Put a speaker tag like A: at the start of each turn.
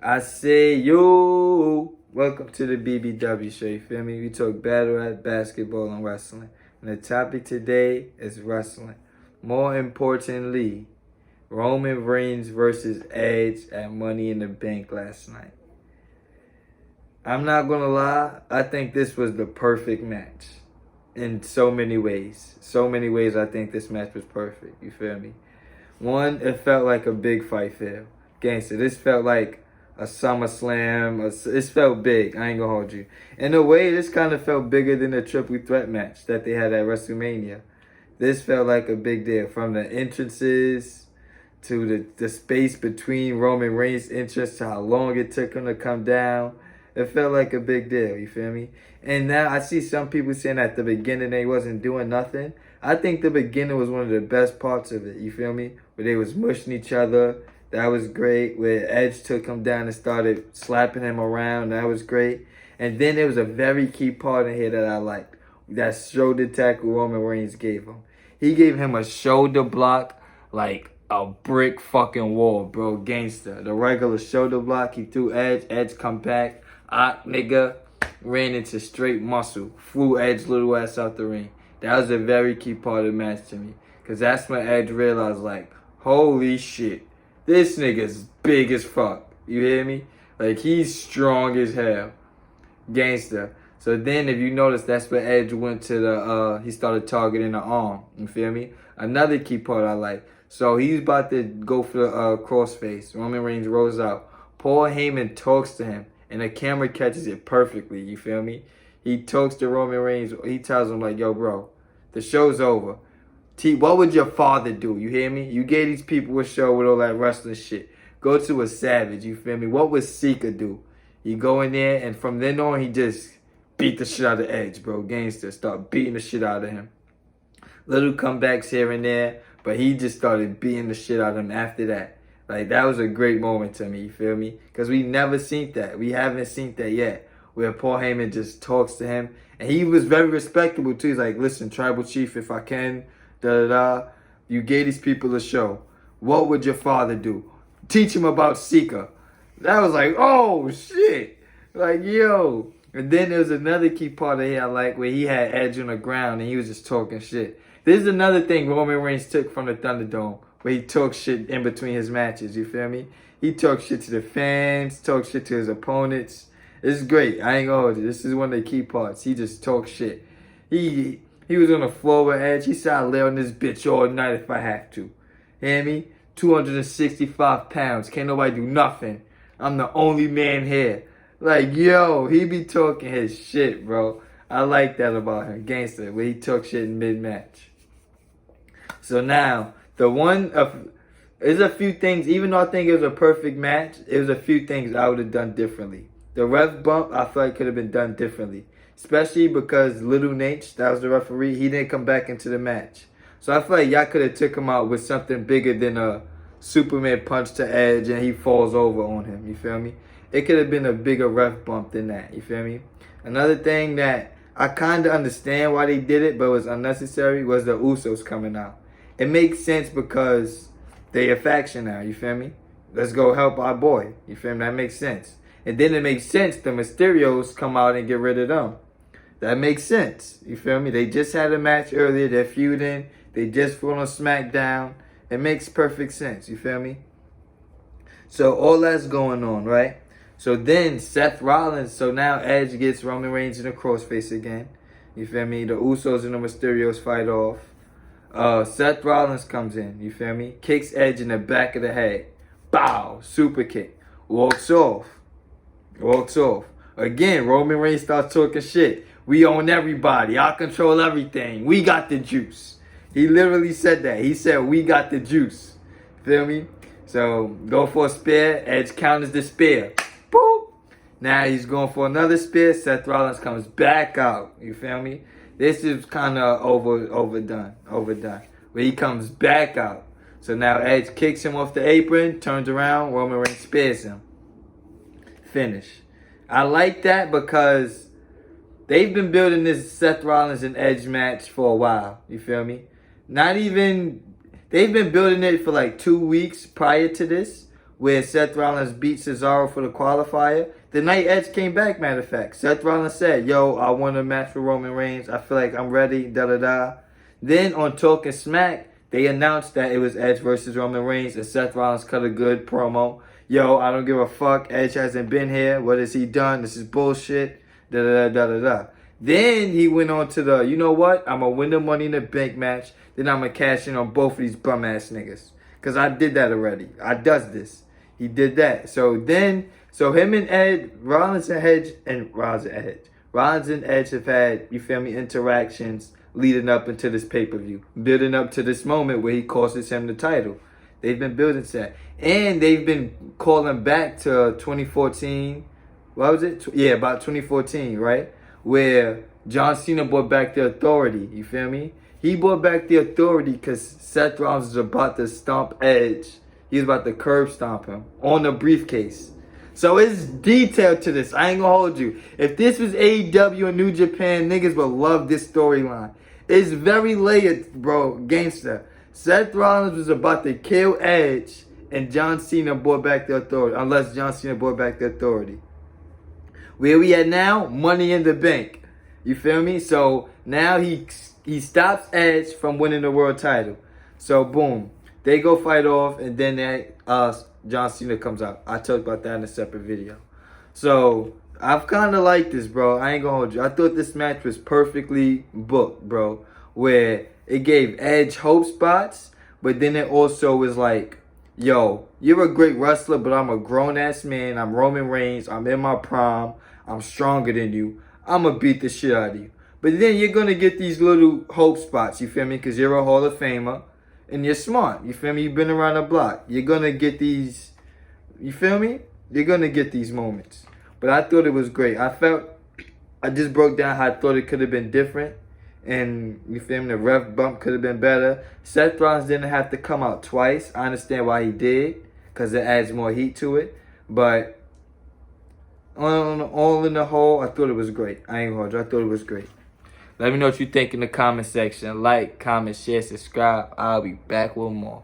A: I say, yo, welcome to the BBW show, you feel me? We talk battle rap, basketball, and wrestling. And the topic today is wrestling. More importantly, Roman Reigns versus Edge at Money in the Bank last night. I'm not gonna lie, I think this was the perfect match. In so many ways. So many ways I think this match was perfect, you feel me? One, it felt like a big fight feel. Gangster, this felt like a SummerSlam. This felt big. I ain't gonna hold you. In a way, this kind of felt bigger than the triple threat match that they had at WrestleMania. This felt like a big deal. From the entrances to the space between Roman Reigns' entrance to how long it took him to come down. It felt like a big deal, you feel me? And now I see some people saying at the beginning they wasn't doing nothing. I think the beginning was one of the best parts of it, you feel me? Where they was mushing each other. That was great. Where Edge took him down and started slapping him around. That was great. And then there was a very key part in here that I liked. That shoulder tackle Roman Reigns gave him. He gave him a shoulder block like a brick fucking wall, bro. Gangster. The regular shoulder block, he threw Edge. Edge come back. Nigga ran into straight muscle. Flew Edge little ass out the ring. That was a very key part of the match to me. Because that's when Edge realized, like, holy shit. This nigga's big as fuck. You hear me? Like, he's strong as hell. Gangster. So then, if you notice, that's where Edge went to the, he started targeting the arm. You feel me? Another key part I like. So he's about to go for the crossface. Roman Reigns rolls out. Paul Heyman talks to him. And the camera catches it perfectly. You feel me? He talks to Roman Reigns. He tells him, like, yo, bro, the show's over. What would your father do? You hear me? You gave these people a show with all that wrestling shit. Go to a Savage, you feel me? What would Sika do? You go in there, and from then on, he just beat the shit out of Edge, bro. Gangster. Start beating the shit out of him. Little comebacks here and there, but he just started beating the shit out of him after that. Like, that was a great moment to me, you feel me? Because we never seen that. We haven't seen that yet. Where Paul Heyman just talks to him. And he was very respectable, too. He's like, listen, Tribal Chief, if I can... You gave these people a show. What would your father do? Teach him about Sika. That was like, oh shit. Like, yo. And then there was another key part of here I like where he had Edge on the ground and he was just talking shit. This is another thing Roman Reigns took from the Thunderdome, where he talked shit in between his matches, you feel me? He talked shit to the fans, talked shit to his opponents. It's great. I ain't gonna hold you. This is one of the key parts. He just talks shit. He was on the floor with Edge. He said, I'll lay on this bitch all night if I have to. Hear me? 265 pounds. Can't nobody do nothing. I'm the only man here. Like, yo, he be talking his shit, bro. I like that about him. Gangster, where he talk shit in mid-match. So now, there's a few things, even though I think it was a perfect match, it was a few things I would have done differently. The ref bump, I feel like could have been done differently. Especially because Little Nate, that was the referee, he didn't come back into the match. So I feel like y'all could have took him out with something bigger than a Superman punch to Edge and he falls over on him, you feel me? It could have been a bigger ref bump than that, you feel me? Another thing that I kind of understand why they did it, but was unnecessary, was the Usos coming out. It makes sense because they a faction now, you feel me? Let's go help our boy, you feel me? That makes sense. And then it makes sense the Mysterios come out and get rid of them. That makes sense. You feel me? They just had a match earlier. They're feuding. They just fought on SmackDown. It makes perfect sense. You feel me? So all that's going on, right? So then Seth Rollins. So now Edge gets Roman Reigns in the crossface again. You feel me? The Usos and the Mysterios fight off. Seth Rollins comes in. You feel me? Kicks Edge in the back of the head. Bow. Super kick. Walks off. Walks off. Again, Roman Reigns starts talking shit. We own everybody. I control everything. We got the juice. He literally said that. He said, we got the juice. Feel me? So, go for a spear. Edge counters the spear. Boop. Now he's going for another spear. Seth Rollins comes back out. You feel me? This is kind of overdone. Where he comes back out. So now Edge kicks him off the apron. Turns around. Roman Reigns spears him. Finish. I like that because they've been building this Seth Rollins and Edge match for a while. You feel me? They've been building it for like 2 weeks prior to this, where Seth Rollins beat Cesaro for the qualifier. The night Edge came back, matter of fact. Seth Rollins said, yo, I want a match for Roman Reigns. I feel like I'm ready, da-da-da. Then on Talking Smack, they announced that it was Edge versus Roman Reigns, and Seth Rollins cut a good promo. Yo, I don't give a fuck. Edge hasn't been here. What has he done? This is bullshit. Da-da-da-da-da-da. Then he went on to the, you know what? I'm going to win the Money in the Bank match. Then I'm going to cash in on both of these bum-ass niggas. Because I did that already. I does this. He did that. So him and Ed, Rollins and Edge have had, you feel me, interactions leading up into this pay-per-view. Building up to this moment where he costs him the title. They've been building to that. And they've been calling back to 2014. What was it? Yeah, about 2014, right? Where John Cena brought back the Authority. You feel me? He brought back the Authority because Seth Rollins was about to stomp Edge. He was about to curb stomp him on the briefcase. So it's detailed to this. I ain't gonna hold you. If this was AEW and New Japan, niggas would love this storyline. It's very layered, bro. Gangster. Seth Rollins was about to kill Edge, and John Cena brought back the Authority. Unless John Cena brought back the Authority. Where we at now? Money in the Bank. You feel me? So now he stops Edge from winning the world title. So boom, they go fight off, and then John Cena comes out. I talked about that in a separate video. So I've kind of liked this, bro. I ain't gonna hold you. I thought this match was perfectly booked, bro. Where it gave Edge hope spots, but then it also was like, yo, you're a great wrestler, but I'm a grown-ass man. I'm Roman Reigns. I'm in my prime. I'm stronger than you. I'm going to beat the shit out of you. But then you're going to get these little hope spots, you feel me? Because you're a Hall of Famer and you're smart. You feel me? You've been around the block. You're going to get these, you feel me? You're going to get these moments. But I thought it was great. I just broke down how I thought it could have been different. And you feel me? The ref bump could have been better. Seth Rollins didn't have to come out twice. I understand why he did, because it adds more heat to it. But all in the whole, I thought it was great. I ain't gonna hold you. I thought it was great. Let me know what you think in the comment section. Like, comment, share, subscribe. I'll be back with more.